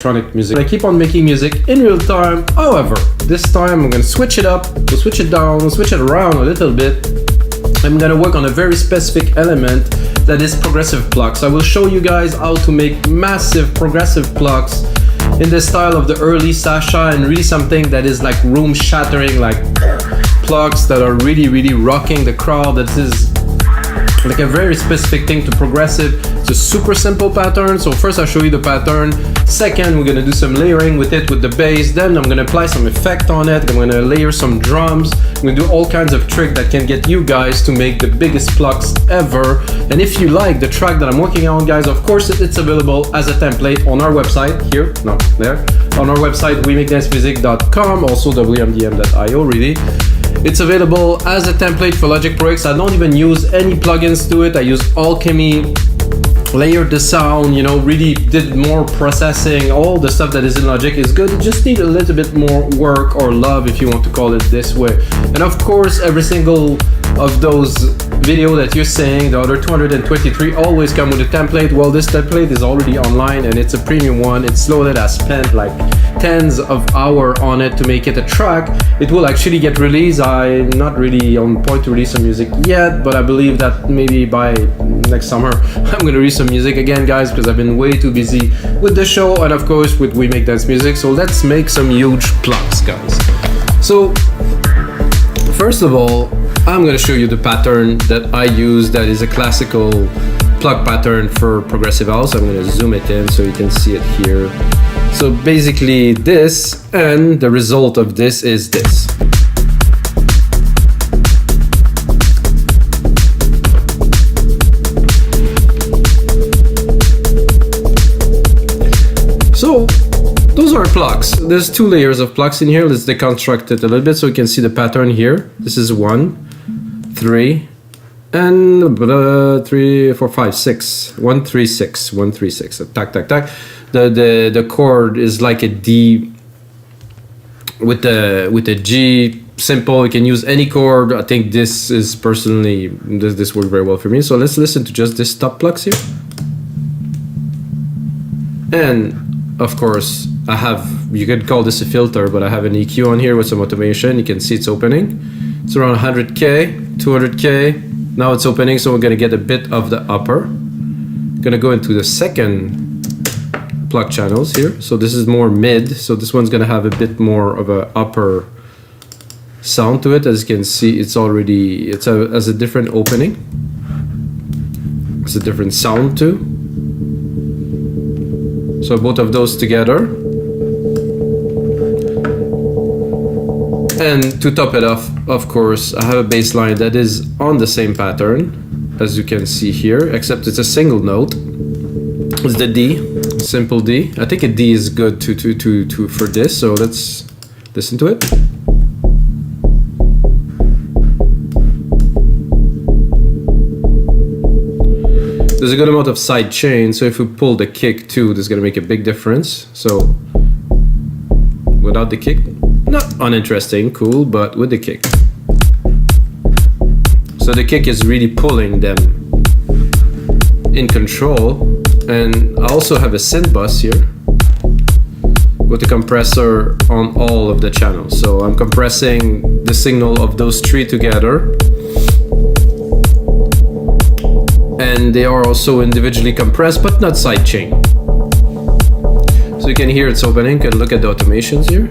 electronic music. I keep on making music in real time. However, this time I'm gonna switch it up, we'll switch it down, we'll switch it around a little bit. I'm gonna work on a very specific element that is progressive plucks. I will show you guys how to make massive progressive plucks in the style of the early Sasha, and really something that is like room shattering, like plucks that are really rocking the crowd. That is like a very specific thing to progressive. It's a super simple pattern. So first I'll show you the pattern. Second, we're gonna do some layering with it with the bass. Then I'm gonna apply some effect on it. I'm gonna layer some drums. I'm gonna do all kinds of tricks that can get you guys to make the biggest plucks ever. And if you like the track that I'm working on, guys, of course it's available as a template on our website here, no, there, on our website, wemakedancemusic.com, also wmdm.io, really. It's available as a template for Logic Pro X. I don't even use any plugins to it. I use Alchemy, layered the sound, you know, really did more processing. All the stuff that is in Logic is good. It just needs a little bit more work or love, if you want to call it this way. And of course, every single of those video that you're seeing, the other 223, always come with a template. Well, this template is already online and it's a premium one. It's loaded. I spent like tens of hours on it to make it a track. It will actually get released. I'm not really on point to release some music yet, but I believe that maybe by next summer I'm gonna release some music again, guys, because I've been way too busy with the show and of course with We Make Dance Music. So let's make some huge plucks, guys. So first of all, I'm gonna show you the pattern that I use that is a classical pluck pattern for progressive house. I'm gonna zoom it in so you can see it here. So basically this, and the result of this is this. So those are plucks. There's two layers of plucks in here. Let's deconstruct it a little bit so you can see the pattern here. This is 1, 3, and 3, 4, 5, 6. 1, 3, 6. 1, 3, 6. Tack, tack, tack. The chord is like a D with the G. Simple. You can use any chord. I think this is personally this worked very well for me. So let's listen to just this top plucks here. And of course, I have, you could call this a filter, but I have an EQ on here with some automation. You can see it's opening. It's around 100K, 200K. Now it's opening, so we're gonna get a bit of the upper. Gonna go into the second pluck channels here. So this is more mid. So this one's gonna have a bit more of a upper sound to it. As you can see, it's already, has a different opening. It's a different sound too. So both of those together. And to top it off, of course, I have a bass line that is on the same pattern, as you can see here, except it's a single note. It's the D, simple D. I think a D is good for this, so let's listen to it. There's a good amount of side chain, so if we pull the kick too, this is gonna make a big difference. So without the kick, not uninteresting, cool, but with the kick. So the kick is really pulling them in control. And I also have a synth bus here with a compressor on all of the channels. So I'm compressing the signal of those three together. And they are also individually compressed, but not sidechain. So you can hear it's opening. You can look at the automations here.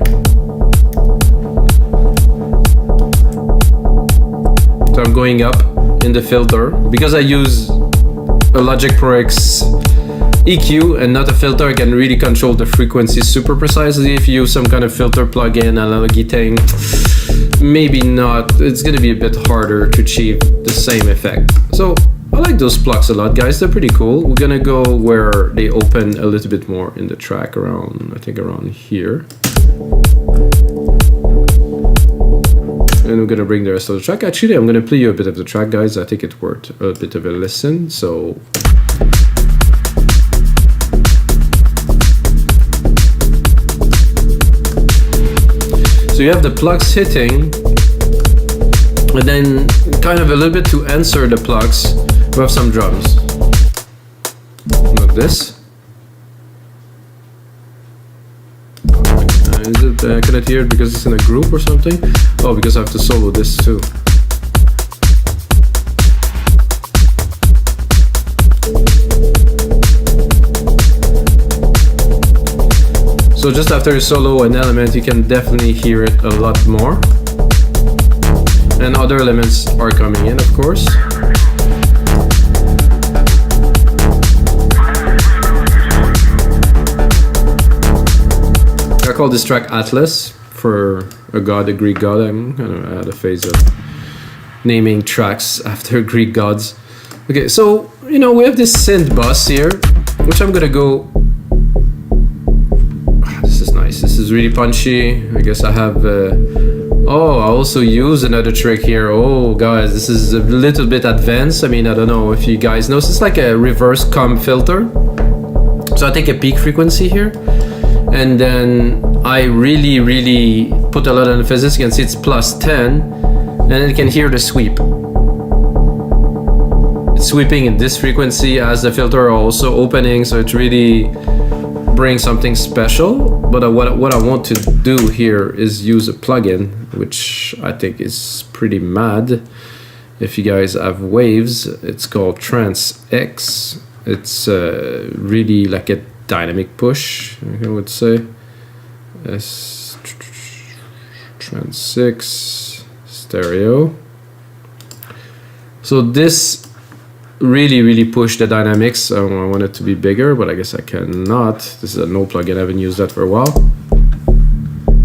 So I'm going up in the filter. Because I use a Logic Pro X EQ and not a filter, I can really control the frequency super precisely. If you use some kind of filter plugin, analogy thing, maybe not. It's gonna be a bit harder to achieve the same effect. So I like those plucks a lot, guys. They're pretty cool. We're gonna go where they open a little bit more in the track, around, I think around here. And we're gonna bring the rest of the track. Actually, I'm gonna play you a bit of the track, guys. I think it worked a bit of a listen. So you have the plucks hitting, and then kind of a little bit to answer the plucks, we have some drums. Like this. Is it, I cannot hear it because it's in a group or something? Oh, because I have to solo this too. So just after you solo an element, you can definitely hear it a lot more. And other elements are coming in, of course. I call this track Atlas for a god, a Greek god. I'm kind of at a phase of naming tracks after Greek gods. Okay, so, you know, we have this synth bus here, which I'm gonna go... This is nice, this is really punchy. I guess I have... Oh, I also use another trick here. Oh, guys, this is a little bit advanced. I mean, I don't know if you guys know. It's like a reverse comb filter. So I take a peak frequency here. And then I really put a lot of emphasis. You can see it's +10, and then you can hear the sweep. It's sweeping in this frequency as the filter are also opening, so it really brings something special. But what I want to do here is use a plugin, which I think is pretty mad. If you guys have waves, it's called Trance X. It's really like a dynamic push, I would say. Trans 6 stereo. So this really pushed the dynamics. I want it to be bigger, but I guess I cannot. This is a no plugin. I haven't used that for a while.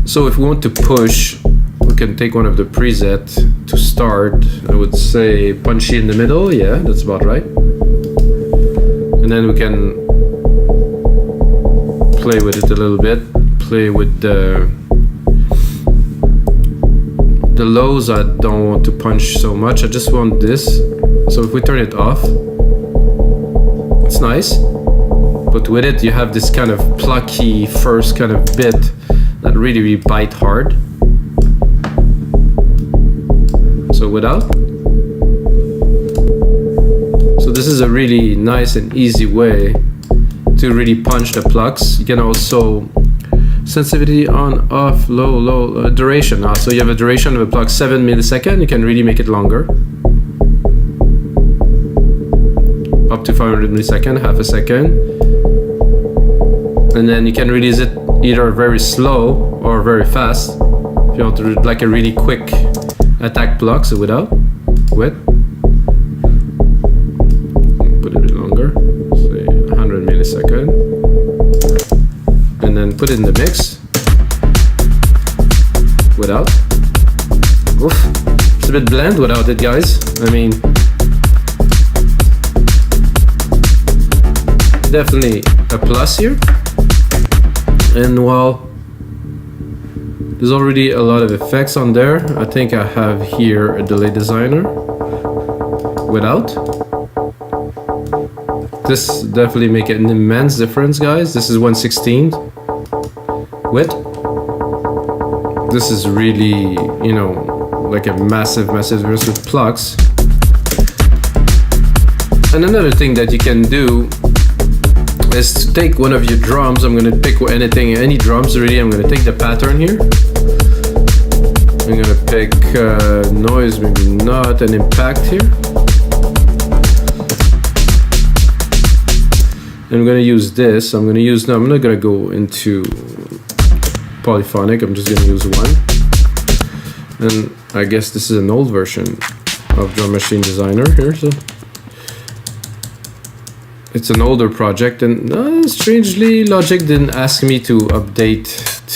So if we want to push, we can take one of the preset to start. I would say punchy in the middle. Yeah, that's about right. And then we can play with it a little bit, play with the lows. I don't want to punch so much, I just want this. So if we turn it off, it's nice, but with it you have this kind of plucky first kind of bit that really bite hard. So without. So this is a really nice and easy way to really punch the plucks. You can also sensitivity on, off, low, duration. So you have a duration of a pluck 7 milliseconds. You can really make it longer, up to 500 milliseconds, half a second. And then you can release it either very slow or very fast. If you want to do like a really quick attack pluck, so without, with. Put it a bit longer, say 100 milliseconds. And then put it in the mix without. Oof, it's a bit bland without it, guys. I mean, definitely a plus here. And while there's already a lot of effects on there, I think I have here a delay designer without. This definitely make an immense difference, guys. This is 1/16 with. This is really, you know, like a massive difference with plucks. And another thing that you can do is to take one of your drums. I'm gonna pick any drums really. I'm gonna take the pattern here. I'm gonna pick noise, maybe not, an impact here. I'm gonna use this. I'm not gonna go into polyphonic. I'm just gonna use one. And I guess this is an old version of Drum Machine Designer here. So it's an older project, and strangely Logic didn't ask me to update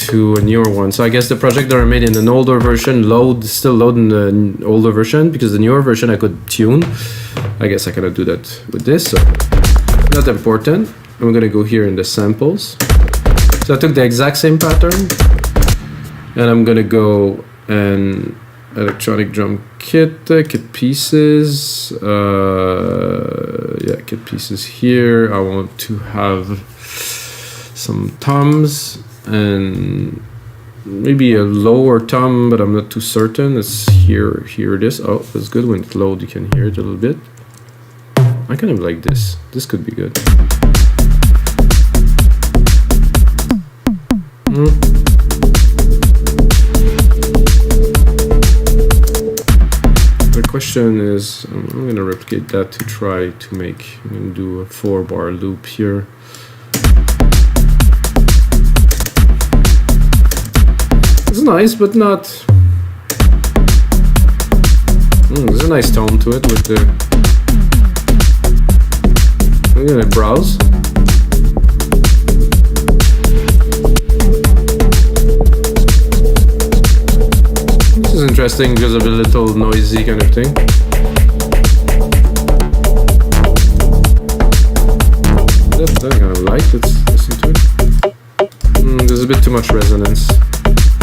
to a newer one. So I guess the project that I made in an older version still load in the older version, because the newer version I could tune. I guess I cannot do that with this, so not important. I'm gonna go here in the samples. So I took the exact same pattern, and I'm gonna go and electronic drum kit pieces. Yeah, kit pieces here. I want to have some toms and maybe a lower tom, but I'm not too certain. It's here it is. Oh, that's good. When it loads, you can hear it a little bit. I kind of like this. This could be good. question is, I'm gonna replicate that to try to make, I'm gonna do a 4-bar loop here. It's nice, but not. There's a nice tone to it with the. I'm gonna browse. This is interesting because of a little noisy kind of thing. That I kind of like. Let's listen to it. There's a bit too much resonance.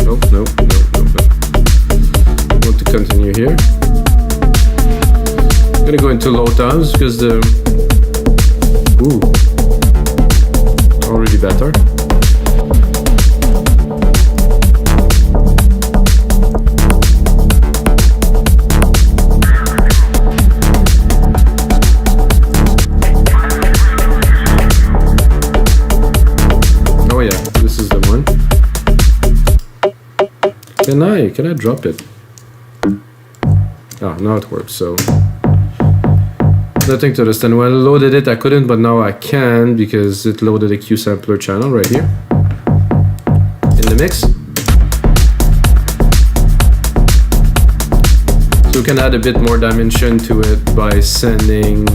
Nope. I want to continue here. I'm gonna go into low tones because the already better. Oh yeah, this is the one. Can I drop it? Ah, now it works, so nothing to understand. When I loaded it I couldn't, but now I can because it loaded a Q sampler channel right here in the mix. So we can add a bit more dimension to it by sending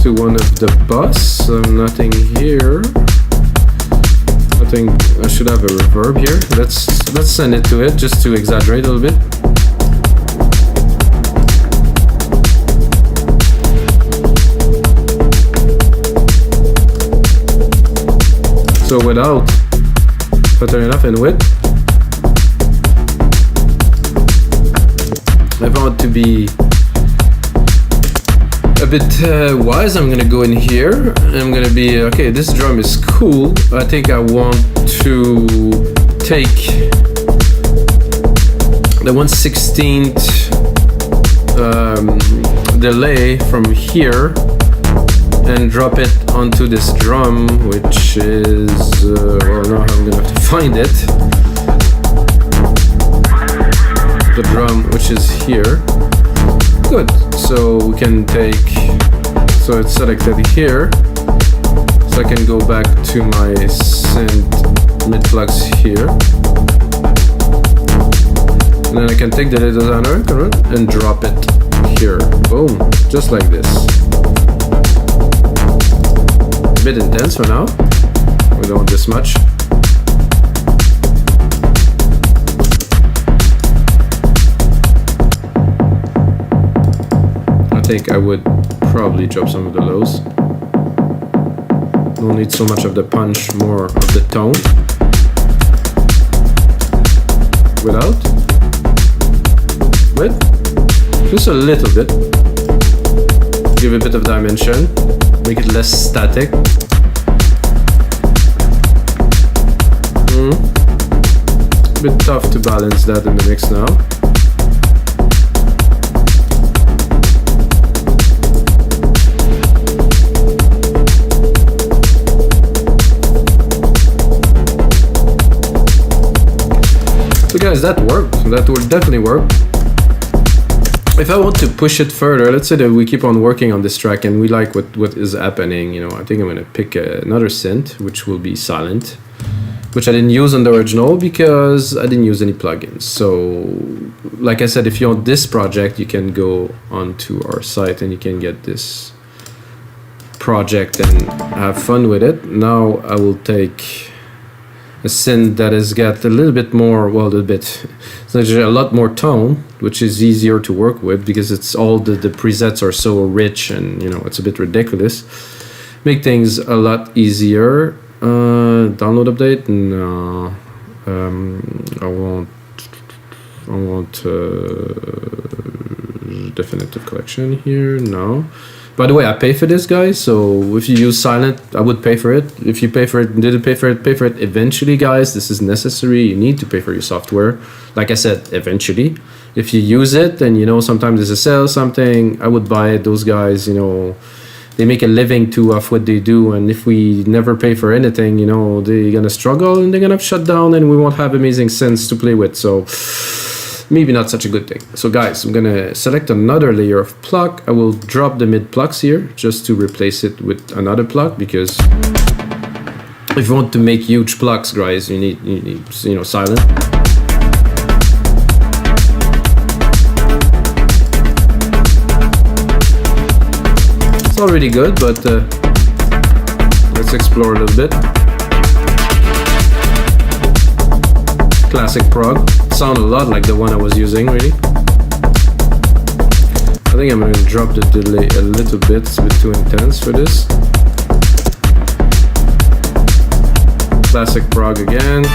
to one of the bus. Nothing here. I should have a reverb here. Let's send it to it just to exaggerate a little bit. So without filtering enough and width, if I want to be a bit wise, I'm gonna go in here. I'm gonna be okay. This drum is cool. I think I want to take the 1/16th delay from here and drop it onto this drum, which is well, now I'm gonna have to find it. The drum, which is here. Good. So we can take, so it's selected here, so I can go back to my synth mid flux here, and then I can take the little designer and drop it here. Boom, just like this. A bit intense for now. We don't want this much. I think I would probably drop some of the lows. Don't need so much of the punch, more of the tone. Without. With. Just a little bit. Give a bit of dimension. Make it less static. A bit tough to balance that in the mix now. So guys, that worked. That would definitely work. If I want to push it further, let's say that we keep on working on this track and we like what is happening, you know, I think I'm gonna pick another synth, which will be silent, which I didn't use on the original because I didn't use any plugins. So, like I said, if you want this project, you can go onto our site and you can get this project and have fun with it. Now I will take a synth that has got a little bit more, well, it's actually a lot more tone, which is easier to work with because it's all the presets are so rich and, you know, it's a bit ridiculous. Make things a lot easier. Download update? No. I want definitive collection here. No. By the way, I pay for this, guys, so if you use silent, I would pay for it. If you pay for it, didn't pay for it eventually, guys. This is necessary. You need to pay for your software. Like I said, eventually. If you use it and, you know, sometimes there's a sale, something, I would buy it. Those guys, you know, they make a living too off what they do, and if we never pay for anything, you know, they're gonna struggle and they're gonna shut down and we won't have amazing synths to play with. So maybe not such a good thing. So guys, I'm gonna select another layer of pluck. I will drop the mid plucks here just to replace it with another pluck, because if you want to make huge plucks, guys, you need silent. It's all really good, but let's explore a little bit. Classic prog. Sound a lot like the one I was using, really. I think I'm going to drop the delay a little bit. It's a bit too intense for this. Classic prog again.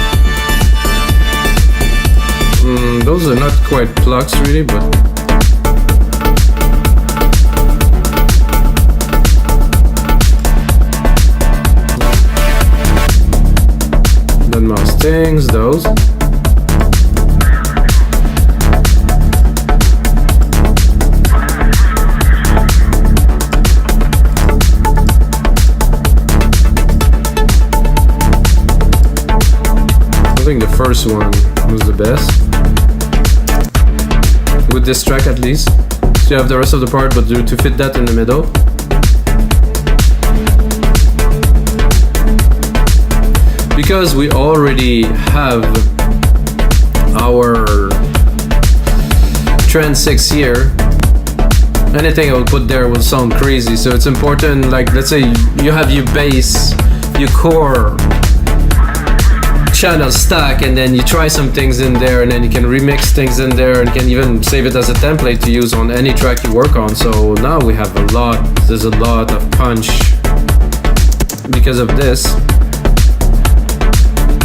Those are not quite plucks, really, but mouse things, those. I think the first one was the best. With this track at least. So you have the rest of the part, but to fit that in the middle. Because we already have our trend 6 here, anything I will put there will sound crazy. So it's important, like let's say you have your bass, your core channel stack, and then you try some things in there, and then you can remix things in there, and you can even save it as a template to use on any track you work on. So now we have there's a lot of punch because of this.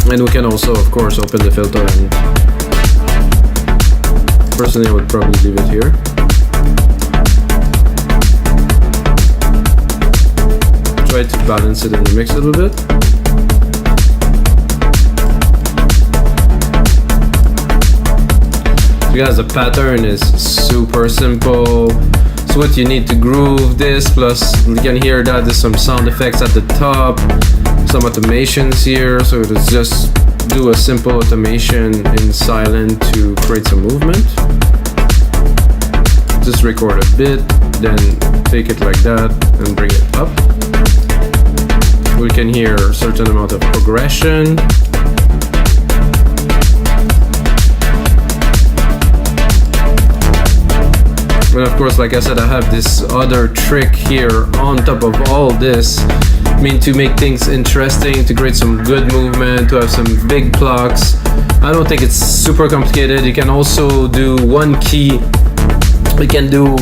And we can also, of course, open the filter, and personally I would probably leave it here. Try to balance it in the mix a little bit. So guys, the pattern is super simple. So what you need to groove this, plus you can hear that there's some sound effects at the top. Some automations here, so let's just do a simple automation in silent to create some movement. Just record a bit, then take it like that and bring it up. We can hear a certain amount of progression. And of course, like I said, I have this other trick here on top of all this. I mean, to make things interesting, to create some good movement, to have some big plucks. I don't think it's super complicated. You can also do one key. You can do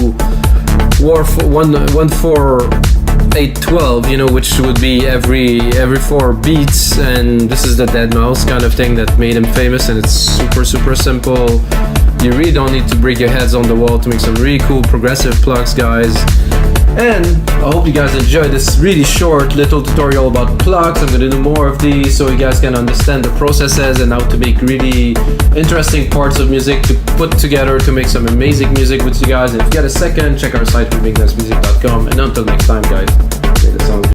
1-4-8-12, you know, which would be every 4 beats. And this is the dead mouse kind of thing that made him famous, and it's super simple. You really don't need to break your heads on the wall to make some really cool progressive plucks, guys. And I hope you guys enjoyed this really short little tutorial about plucks. I'm gonna do more of these so you guys can understand the processes and how to make really interesting parts of music to put together to make some amazing music with you guys. And if you get a second, check our site, remixmusic.com. And until next time, guys, play the song.